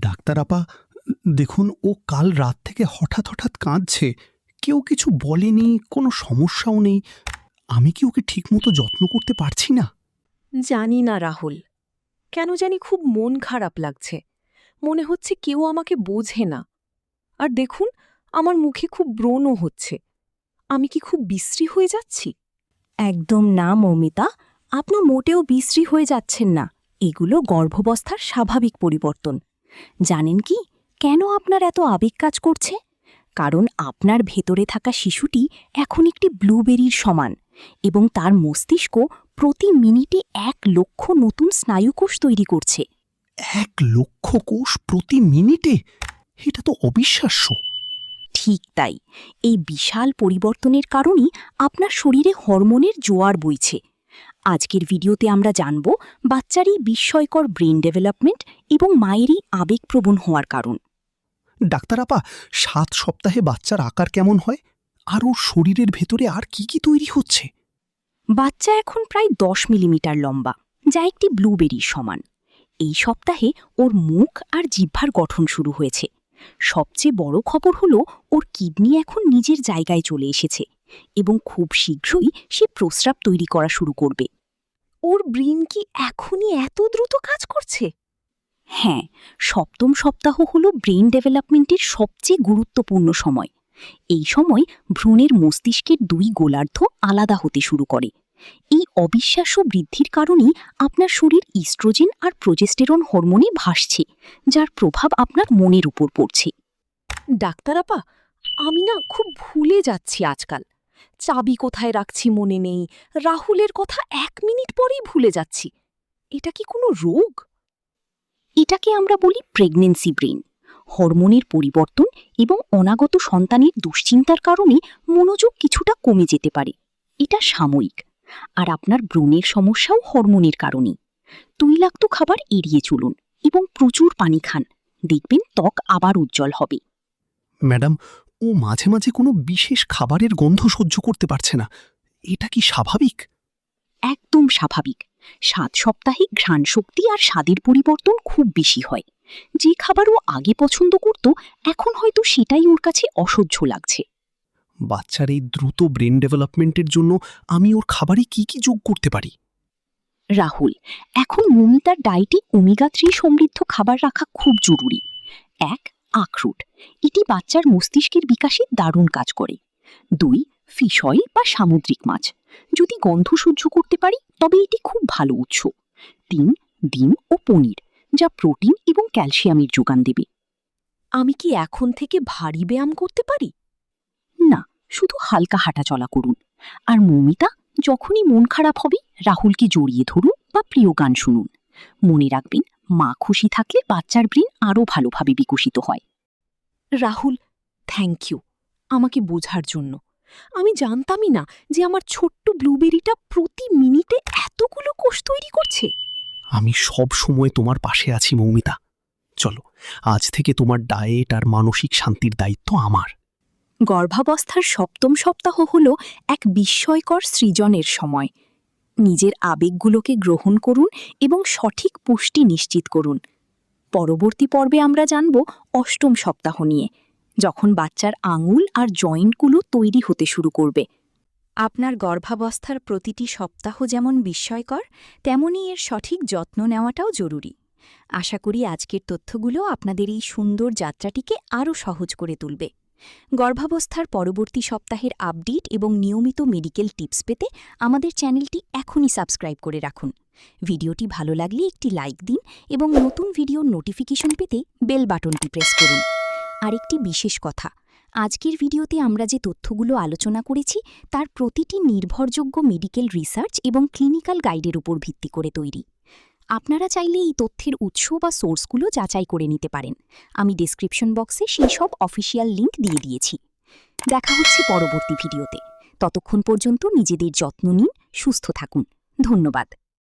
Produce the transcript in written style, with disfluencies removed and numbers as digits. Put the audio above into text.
Doctor আপা, দেখুন ও কাল রাত থেকে হঠাৎ হঠাৎ কাঁদছে। কেউ কিছু বলেনি, কোনো সমস্যাও নেই। আমি কি ওকে ঠিকমতো যত্ন করতে পারছি না? জানি না রাহুল, কেন জানি খুব মন খারাপ লাগছে। মনে হচ্ছে কেউ আমাকে বোঝে না। আর দেখুন, আমার মুখে খুব ব্রণও হচ্ছে। আমি কি খুব বিশ্রী হয়ে যাচ্ছি? একদম না মৌমিতা, আপনার মোটেও বিশ্রী হয়ে যাচ্ছেন না। এগুলো গর্ভাবস্থার স্বাভাবিক পরিবর্তন। জানেন কি কেন আপনার এত আবেগ কাজ করছে? কারণ আপনার ভেতরে থাকা শিশুটি এখন একটি ব্লুবেরির সমান, এবং তার মস্তিষ্ক প্রতি মিনিটে 1,00,000 নতুন স্নায়ুকোষ তৈরি করছে। 1,00,000 কোষ প্রতি মিনিটে? এটা তো অবিশ্বাস্য। ঠিক তাই, এই বিশাল পরিবর্তনের কারণেই আপনার শরীরে হরমোনের জোয়ার বইছে। আজকের ভিডিওতে আমরা জানব বাচ্চার এই বিস্ময়কর ব্রেন ডেভেলপমেন্ট এবং মায়েরই আবেগপ্রবণ হওয়ার কারণ। ডাক্তার আপা, 7 সপ্তাহে বাচ্চার আকার কেমন হয়? আর ওর শরীরের ভেতরে আর কি কি তৈরি হচ্ছে? বাচ্চা এখন প্রায় 10 মিলিমিটার লম্বা, যা একটি ব্লুবেরির সমান। এই সপ্তাহে ওর মুখ আর জিহ্বার গঠন শুরু হয়েছে। সবচেয়ে বড় খবর হলো ওর কিডনি এখন নিজের জায়গায় চলে এসেছে, এবং খুব শীঘ্রই সে প্রস্রাব তৈরি করা শুরু করবে। ওর ব্রেন কি এখনই এত দ্রুত কাজ করছে? হ্যাঁ, 7ম সপ্তাহ হল ব্রেন ডেভেলপমেন্টের সবচেয়ে গুরুত্বপূর্ণ সময়। এই সময় ভ্রূণের মস্তিষ্কের 2 গোলার্ধ আলাদা হতে শুরু করে। এই অবিশ্বাস্য বৃদ্ধির কারণেই আপনার শরীর ইস্ট্রোজেন আর প্রোজেস্টেরন হরমোনে ভাসছে, যার প্রভাব আপনার মনের উপর পড়ছে। ডাক্তার আপা, আমি না খুব ভুলে যাচ্ছি আজকাল। চাবি কোথায় রাখছি মনে নেই, রাহুলের কথা 1 মিনিট পরেই ভুলে যাচ্ছি। এটা কি কোনো রোগ? এটাকে আমরা বলি প্রেগন্যান্সি ব্রেন। হরমোনের পরিবর্তন এবং অনাগত সন্তানের দুশ্চিন্তার কারণে মনোযোগ কিছুটা কমে যেতে পারে। এটা সাময়িক। আর আপনার ব্রণের সমস্যাও হরমোনের কারণে। তৈলাক্ত খাবার এড়িয়ে চলুন এবং প্রচুর পানি খান। দেখবেন ত্বক আবার উজ্জ্বল হবে। ম্যাডাম, ও মাঝে মাঝে কোনো বিশেষ খাবারের গন্ধ সহ্য করতে পারছে না। এটা কি স্বাভাবিক? একদম স্বাভাবিক। 7 সপ্তাহে ঘ্রাণ শক্তি আর স্বাদের পরিবর্তন খুব বেশি হয়। যে খাবার ও আগে পছন্দ করত, এখন হয়তো সেটাই ওর কাছে অসহ্য লাগছে। বাচ্চার এই দ্রুত ব্রেন ডেভেলপমেন্টের জন্য আমি ওর খাবারে কি কি যোগ করতে পারি? রাহুল, এখন মৌমিতার ডায়েটে ওমেগা-3 সমৃদ্ধ খাবার রাখা খুব জরুরি। 1. আখরোট। এটি বাচ্চার মস্তিষ্কের বিকাশে দারুণ কাজ করে। 2. ফিশ অয়েল বা সামুদ্রিক মাছ। যদি গন্ধ সহ্য করতে পারি তবে এটি খুব ভালো উৎস। 3. ডিম ও পনির, যা প্রোটিন এবং ক্যালসিয়ামের যোগান দেবে। আমি কি এখন থেকে ভারী ব্যায়াম করতে পারি? না, শুধু হালকা হাঁটাচলা করুন। আর মৌমিতা, যখনই মন খারাপ হবে রাহুলকে জড়িয়ে ধরুন বা প্রিয় গান শুনুন। মনে রাখবেন, মা খুশি থাকলে বাচ্চার ব্রেন আরও ভালোভাবে বিকশিত হয়। রাহুল, থ্যাংক ইউ আমাকে বোঝার জন্য। আমি জানতামই না যে আমার ছোট্ট ব্লুবেরিটা প্রতি মিনিটে এতগুলো কোষ তৈরি করছে। আমি সব সময় তোমার পাশে আছি মৌমিতা। চলো, আজ থেকে তোমার ডায়েট আর মানসিক শান্তির দায়িত্ব আমার। গর্ভাবস্থার 7ম সপ্তাহ হল এক বিস্ময়কর সৃজনের সময়। নিজের আবেগগুলোকে গ্রহণ করুন এবং সঠিক পুষ্টি নিশ্চিত করুন। পরবর্তী পর্বে আমরা জানব 8ম সপ্তাহ নিয়ে, যখন বাচ্চার আঙুল আর জয়েন্টগুলো তৈরি হতে শুরু করবে। আপনার গর্ভাবস্থার প্রতিটি সপ্তাহ যেমন বিস্ময়কর, তেমনি এর সঠিক যত্ন নেওয়াটাও জরুরি। আশা করি আজকের তথ্যগুলো আপনাদের এই সুন্দর যাত্রাটিকে আরও সহজ করে তুলবে। গর্ভাবস্থার পরবর্তী সপ্তাহের আপডেট এবং নিয়মিত মেডিকেল টিপস পেতে আমাদের চ্যানেলটি এখনই সাবস্ক্রাইব করে রাখুন। ভিডিওটি ভালো লাগলে একটি লাইক দিন এবং নতুন ভিডিওর নোটিফিকেশন পেতে বেল বাটনটি প্রেস করুন। আরেকটি বিশেষ কথা, আজকের ভিডিওতে আমরা যে তথ্যগুলো আলোচনা করেছি তার প্রতিটি নির্ভরযোগ্য মেডিকেল রিসার্চ এবং ক্লিনিক্যাল গাইডের উপর ভিত্তি করে তৈরি। আপনারা চাইলে এই তথ্যের উৎস বা সোর্সগুলো যাচাই করে নিতে পারেন। আমি ডেসক্রিপশন বক্সে সেই সব অফিসিয়াল লিঙ্ক দিয়ে দিয়েছি। দেখা হচ্ছে পরবর্তী ভিডিওতে। ততক্ষণ পর্যন্ত নিজেদের যত্ন নিন, সুস্থ থাকুন। ধন্যবাদ।